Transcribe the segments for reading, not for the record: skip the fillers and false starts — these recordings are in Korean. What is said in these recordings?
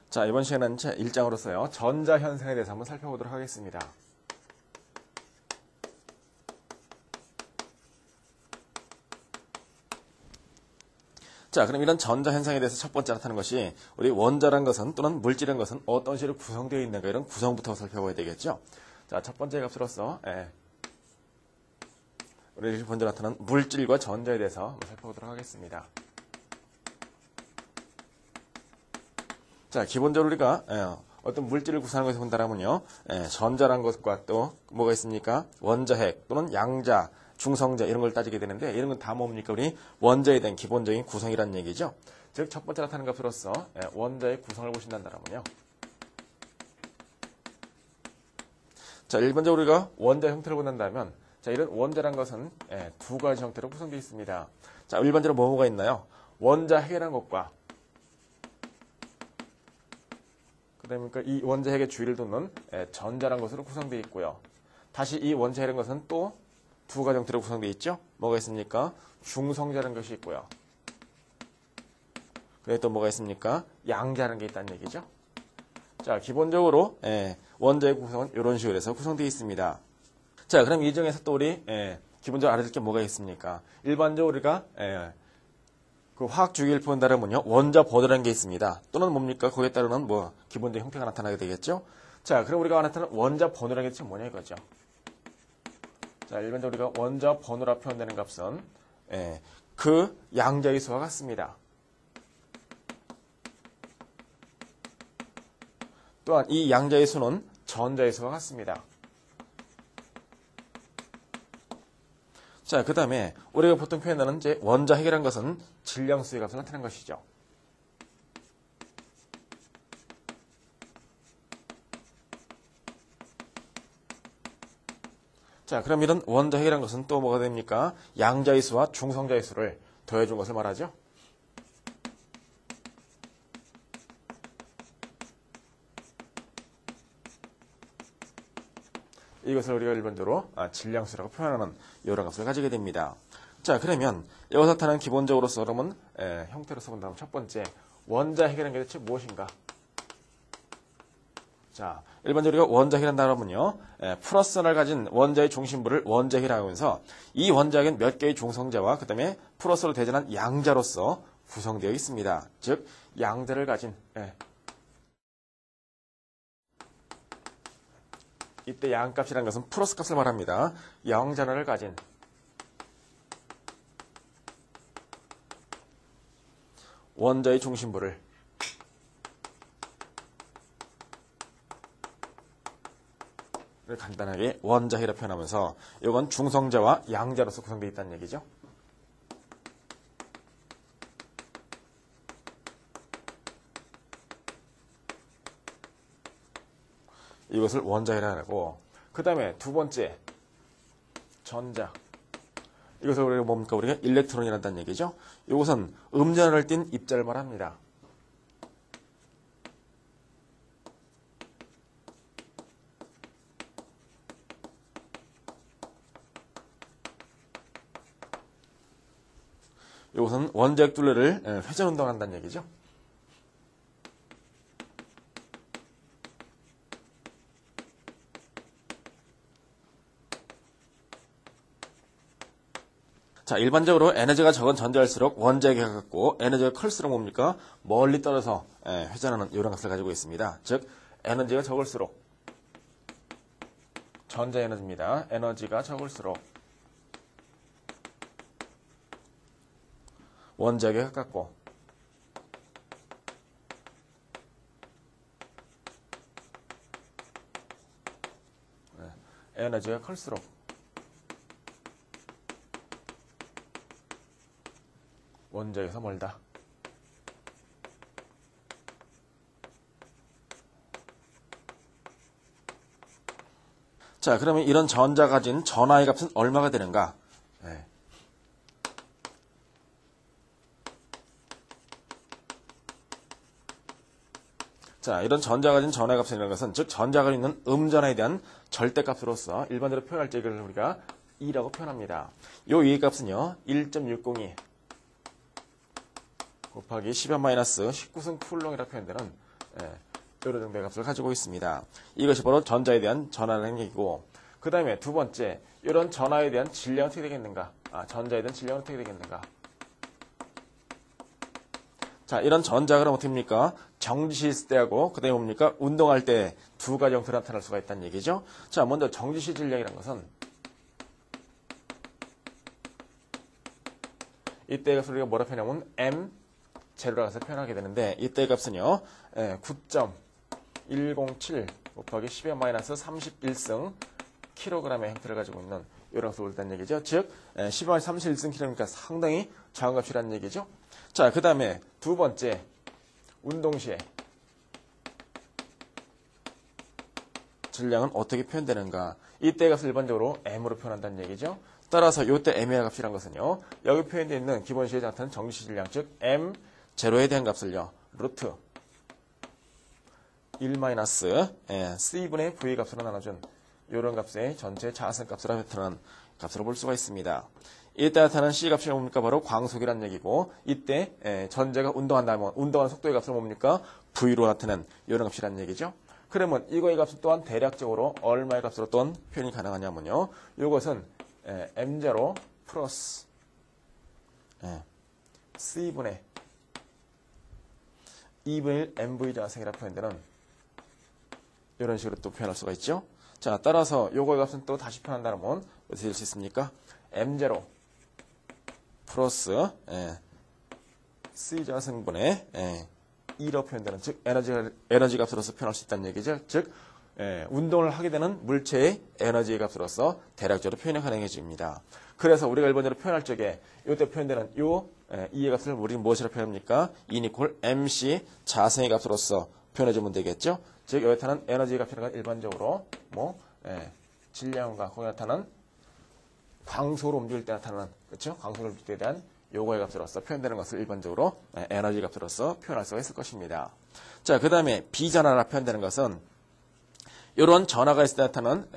자, 이번 시간은 제 1장으로서요. 전자현상에 대해서 한번 살펴보도록 하겠습니다. 자, 그럼 이런 전자현상에 대해서 첫 번째 나타나는 것이 우리 원자란 것은 또는 물질이란 것은 어떤 식으로 구성되어 있는가 이런 구성부터 살펴봐야 되겠죠. 자, 첫 번째 값으로서 우리 먼저 나타나는 물질과 전자에 대해서 한번 살펴보도록 하겠습니다. 자, 기본적으로 우리가 어떤 물질을 구성하는 것을 본다면요, 전자란 것과 또 뭐가 있습니까? 원자핵 또는 양자, 중성자 이런 걸 따지게 되는데 이런 건 다 뭡니까? 우리 원자에 대한 기본적인 구성이라는 얘기죠. 즉, 첫 번째 나타나는 값으로서 원자의 구성을 보신다면요. 자, 일반적으로 우리가 원자 형태를 본다면 자, 이런 원자란 것은 두 가지 형태로 구성되어 있습니다. 자, 일반적으로 뭐가 있나요? 원자핵이라는 것과 그다음에 이 원자핵의 주위를 돕는 전자란 것으로 구성되어 있고요. 다시 이 원자핵이라는 것은 또 두 가지 형태로 구성되어 있죠. 뭐가 있습니까? 중성자라는 것이 있고요. 그리고 또 뭐가 있습니까? 양자라는 게 있다는 얘기죠. 자, 기본적으로 원자의 구성은 이런 식으로 해서 구성되어 있습니다. 자, 그럼 이 중에서 또 우리 기본적으로 알아둘 게 뭐가 있습니까? 일반적으로 우리가 그 화학 주기를 본다면요, 원자 번호라는 게 있습니다. 또는 뭡니까? 거기에 따르는 기본적인 형태가 나타나게 되겠죠. 자, 그럼 우리가 나타나는 원자 번호라는 게 지금 뭐냐 이거죠. 자, 일반적으로 우리가 원자 번호라 표현되는 값은 그 양자의 수와 같습니다. 또한 이 양자의 수는 전자의 수와 같습니다. 자, 그 다음에 우리가 보통 표현하는 이제 원자핵이라는 것은 질량수의 값을 나타내는 것이죠. 자, 그럼 이런 원자핵이라는 것은 또 뭐가 됩니까? 양자의 수와 중성자의 수를 더해준 것을 말하죠. 이것을 우리가 일반적으로 질량수라고 표현하는 이런 값을 가지게 됩니다. 자, 그러면 여기서 나타나는 기본적으로서 그러면 형태로서 본다면 첫 번째 원자핵이라는 게 대체 무엇인가? 자, 일반적으로 우리가 원자핵이라는 단어는요, 플러스 하나를 가진 원자의 중심부를 원자핵이라고 하면서 이 원자핵은 몇 개의 중성자와 그 다음에 플러스로 대전한 양자로서 구성되어 있습니다. 즉, 양자를 가진 이때 양값이라는 것은 플러스 값을 말합니다. 양자를 가진 원자의 중심부를 간단하게 원자핵이라 표현하면서 이건 중성자와 양자로서 구성되어 있다는 얘기죠. 이것을 원자핵이라고 하고 그 다음에 두 번째 전자 이것을 우리가 뭡니까? 우리가 일렉트론이란다는 얘기죠. 이것은 음전을 띤 입자를 말합니다. 이것은 원자핵 둘레를 회전운동한다는 얘기죠. 자, 일반적으로 에너지가 적은 전자일수록 원자핵이 가깝고 에너지가 클수록 뭡니까? 멀리 떨어져 회전하는 이런 값을 가지고 있습니다. 즉, 에너지가 적을수록 전자 에너지입니다. 에너지가 적을수록 원자핵에 가깝고 에너지가 클수록 원자에서 멀다. 자, 그러면 이런 전자가 가진 전하의 값은 얼마가 되는가? 자, 이런 전자가 가진 전하의 값이라는 것은 즉 전자가 있는 음전하에 대한 절대값으로서 일반적으로 표현할 때 이걸 우리가 2라고 표현합니다. 이 2의 값은요. 1.602 곱하기 10의 마이너스 19승 쿨롱이라 표현되는 이런 정도의 값을 가지고 있습니다. 이것이 바로 전자에 대한 전하라는 얘기고, 그 다음에 두 번째, 이런 전하에 대한 질량은 어떻게 되겠는가? 전자에 대한 질량은 어떻게 되겠는가? 자, 이런 전자 그럼 어떻게 됩니까? 정지시 있을 때하고, 그 다음에 뭡니까? 운동할 때 두 가지 형태로 나타날 수가 있다는 얘기죠. 자, 먼저 정지시 질량이라는 것은 이때 값을 우리가 뭐라 표현하면 m 제로라 해서 표현하게 되는데, 이때 값은요 9.107 곱하기 10의 마이너스 31승 킬로그램의 형태를 가지고 있는 이런 값을 올렸다는 얘기죠. 즉 10의 마이너스 31승 킬로니까 상당히 작은 값이라는 얘기죠. 자, 그 다음에 두 번째, 운동 시에 질량은 어떻게 표현되는가? 이때 값을 일반적으로 m으로 표현한다는 얘기죠. 따라서 이때 m의 값이란 것은요, 여기 표현되어 있는 기본 시에 나타나는 정지시 질량, 즉 m 제로에 대한 값을요 루트 1 마이너스 c분의 v의 값으로 나눠준 이런 값의 전체 자선 값으로 나타나는 값으로 볼 수가 있습니다. 이때 나타나는 c 값이 뭡니까? 바로 광속이라는 얘기고, 이때 전자가 운동한다면 운동하는 속도의 값은 뭡니까? v로 나타나는 이런 값이라는 얘기죠. 그러면 이거의 값은 또한 대략적으로 얼마의 값으로 또한 표현이 가능하냐면요, 이것은 m0 플러스 c분의 2분의 1 mv 자승이라 표현되는 이런 식으로 또 표현할 수가 있죠. 자, 따라서 요거의 값은 또 다시 표현한다면 어떻게 될 수 있습니까? m0 플러스 c 자승분의 2로 표현되는, 즉 에너지 값으로서 표현할 수 있다는 얘기죠. 즉 운동을 하게 되는 물체의 에너지의 값으로서 대략적으로 표현이 가능해집니다. 그래서 우리가 일반적으로 표현할 적에 이때 표현되는 이의 값을 우리는 무엇이라 표현합니까? E 이퀄 mc 자승의 값으로서 표현해주면 되겠죠. 즉 여기 나타나는 에너지의 값이라는 건 일반적으로 질량과 거기 나타나는 광속으로 움직일 때 나타나는, 그렇죠? 광속으로 움직일 때에 대한 요거의 값으로서 표현되는 것을 일반적으로 에너지 값으로서 표현할 수가 있을 것입니다. 자, 그 다음에 비전하라 표현되는 것은 이런 전하가 있을 때 나타나는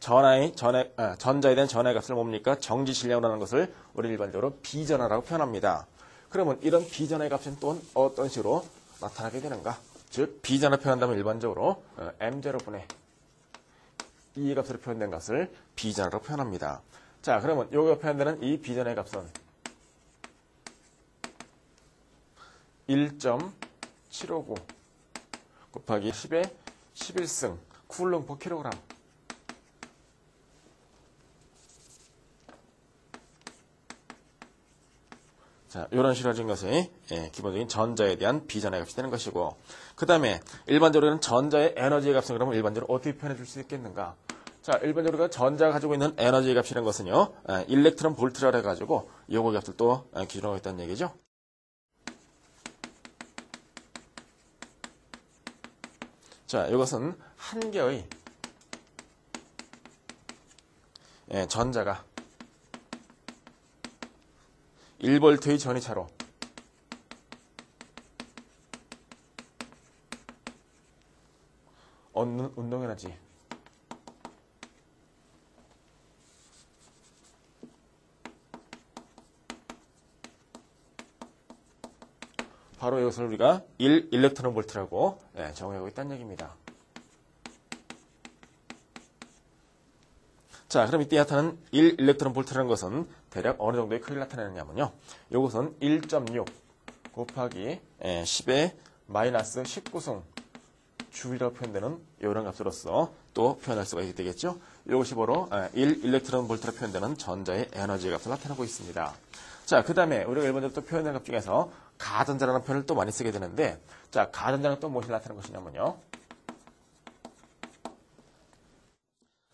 전자에 대한 전하의 값을 뭡니까? 정지 질량으로 하는 것을 우리 일반적으로 비전하라고 표현합니다. 그러면 이런 비전하의 값은 또 어떤 식으로 나타나게 되는가? 즉 비전하 표현한다면 일반적으로 m0분의 2의 값으로 표현된 것을 비전하라고 표현합니다. 자, 그러면 여기가 표현되는 이 비전의 값은 1.759 곱하기 10의 11승 쿨룸 per 킬로그램. 자, 이런 식으로 진 것이 기본적인 전자에 대한 비전의 값이 되는 것이고, 그 다음에 일반적으로는 전자의 에너지의 값은 그러면 일반적으로 어떻게 표현해 줄 수 있겠는가? 자, 일반적으로 전자가 가지고 있는 에너지의 값이라는 것은요, 일렉트론 볼트라 해가지고 요거 값을 또 기준하고 있다는 얘기죠. 자, 이것은 한 개의 전자가 1볼트의 전위차로 얻는 운동에너지, 바로 이것을 우리가 1 일렉트론 볼트라고 정의하고 있다는 얘기입니다. 자, 그럼 이때 나타나는 1 일렉트론 볼트라는 것은 대략 어느 정도의 크기를 나타내느냐면요, 이것은 1.6 곱하기 10의 마이너스 19승 줄이라고 표현되는 이런 값으로서 또 표현할 수가 있게 되겠죠. 이것이 바로 1 일렉트론 볼트로 표현되는 전자의 에너지 값을 나타내고 있습니다. 자, 그 다음에 우리가 일반적으로 또 표현하는 값 중에서 가전자라는 표현을 또 많이 쓰게 되는데, 자, 가전자는 또 무엇이 나타나는 것이냐면요,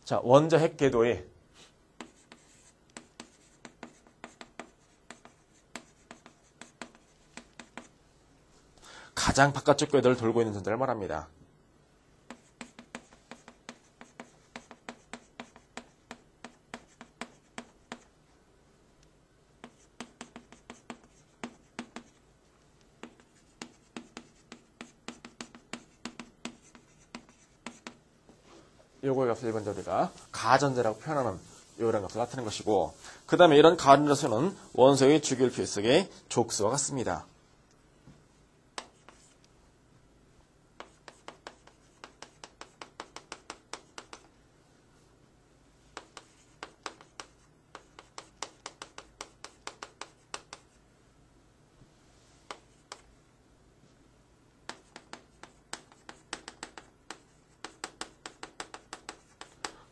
자, 원자 핵 궤도의 가장 바깥쪽 궤도를 돌고 있는 전자를 말합니다. 요거의 값을 일반적으로 우리가 가전자라고 표현하는 이런 값을 나타내는 것이고, 그 다음에 이런 가전자 수는 원소의 주기율 필석의 족수와 같습니다.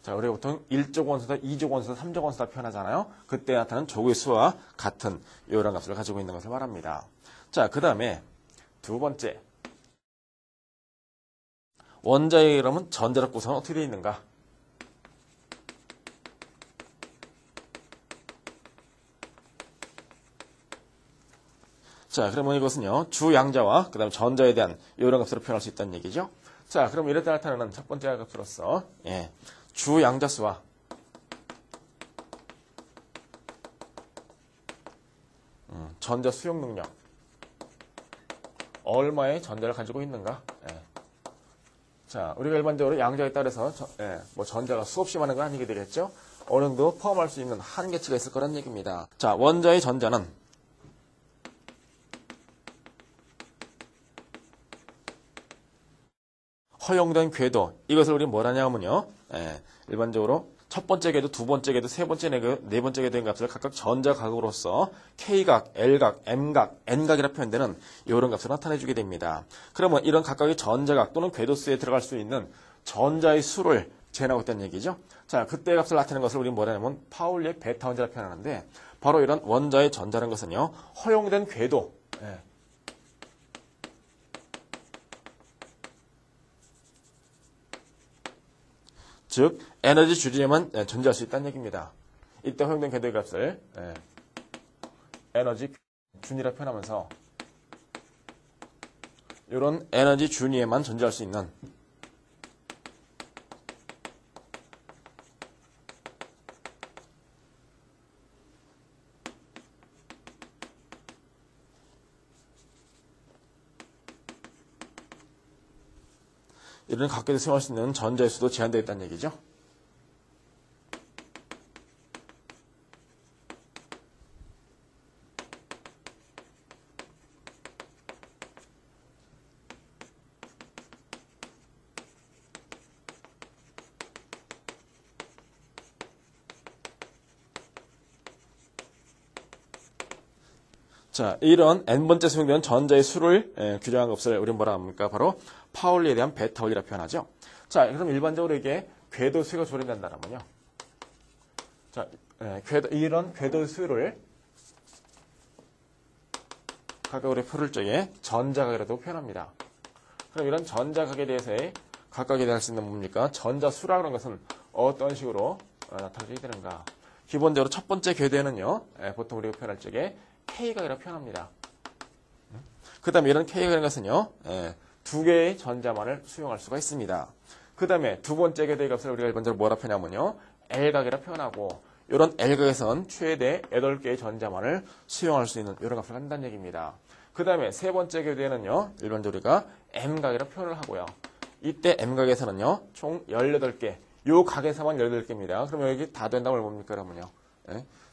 자, 우리가 보통 1조 원수다, 2조 원수다, 3조 원수다 표현하잖아요. 그때 나타나는 조의 수와 같은 이런 값을 가지고 있는 것을 말합니다. 자, 그 다음에 두 번째. 원자의 그러면 전자력 구성은 어떻게 되어 있는가? 자, 그러면 이것은요, 주양자와 그 다음에 전자에 대한 이런 값으로 표현할 수 있다는 얘기죠. 자, 그럼 이럴 때 나타나는 첫 번째 값으로서, 주양자수와 전자 수용 능력. 얼마의 전자를 가지고 있는가? 자, 우리가 일반적으로 양자에 따라서 뭐 전자가 수없이 많은 건 아니게 되겠죠? 어느 정도 포함할 수 있는 한계치가 있을 거란 얘기입니다. 자, 원자의 전자는 허용된 궤도, 이것을 우리 뭐라 하냐면요, 일반적으로 첫 번째 궤도, 두 번째 궤도, 세 번째 궤도, 네 번째 궤도의 값을 각각 전자각으로서 K각, L각, M각, N각이라 표현되는 이런 값을 나타내주게 됩니다. 그러면 이런 각각의 전자각 또는 궤도수에 들어갈 수 있는 전자의 수를 재현하고 있다는 얘기죠. 자, 그때의 값을 나타내는 것을 우리 뭐라 하냐면 파울리의 베타 원자라 표현하는데, 바로 이런 원자의 전자라는 것은요, 허용된 궤도, 즉 에너지 주리에만 존재할 수 있다는 얘기입니다. 이때 허용된 궤도의 값을 에너지 준이라 표현하면서 이런 에너지 준위에만 존재할 수 있는 이런 각각에 수용할 수 있는 전자의 수도 제한되어 있다는 얘기죠. 자, 이런 n번째 수용되는 전자의 수를 규정한 값을 우리는 뭐라 합니까? 바로 파울리에 대한 베타 원리라 표현하죠. 자, 그럼 일반적으로 이게 궤도수가 조립된다면요. 자, 이런 궤도수를 각각 우리 풀을 적에 전자각이라고 표현합니다. 그럼 이런 전자각에 대해서의 각각에 대할 수 있는 뭡니까? 전자수라는 것은 어떤 식으로 나타나게 되는가? 기본적으로 첫 번째 궤도에는요, 보통 우리가 표현할 적에 K각이라고 표현합니다. 그 다음에 이런 K각이라는 것은요, 두 개의 전자만을 수용할 수가 있습니다. 그 다음에 두 번째 궤도의 값을 우리가 일반적으로 뭐라 표현하면요, L각이라 표현하고, 이런 L각에선 최대 8개의 전자만을 수용할 수 있는 이런 값을 갖는다는 얘기입니다. 그 다음에 세 번째 궤도에는요, 일반적으로 우리가 M각이라 표현을 하고요. 이때 M각에서는요, 총 18개, 요 각에서만 18개입니다. 그럼 여기 다 된다면 뭡니까, 그러면요?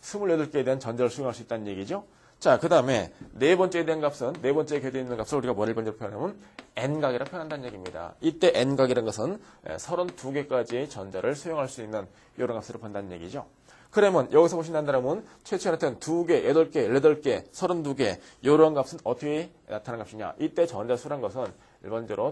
28개에 대한 전자를 수용할 수 있다는 얘기죠. 자, 그 다음에 네 번째에 대한 값은, 네 번째 궤도에 있는 값을 우리가 뭐를 먼저 표현하면 N각이라 표현한다는 얘기입니다. 이때 N각이라는 것은 32개까지의 전자를 수용할 수 있는 이런 값으로 본다는 얘기죠. 그러면 여기서 보신다면 최초에 나타난 2개, 8개, 18개, 32개 이런 값은 어떻게 나타나는 값이냐. 이때 전자수란 것은 일반적으로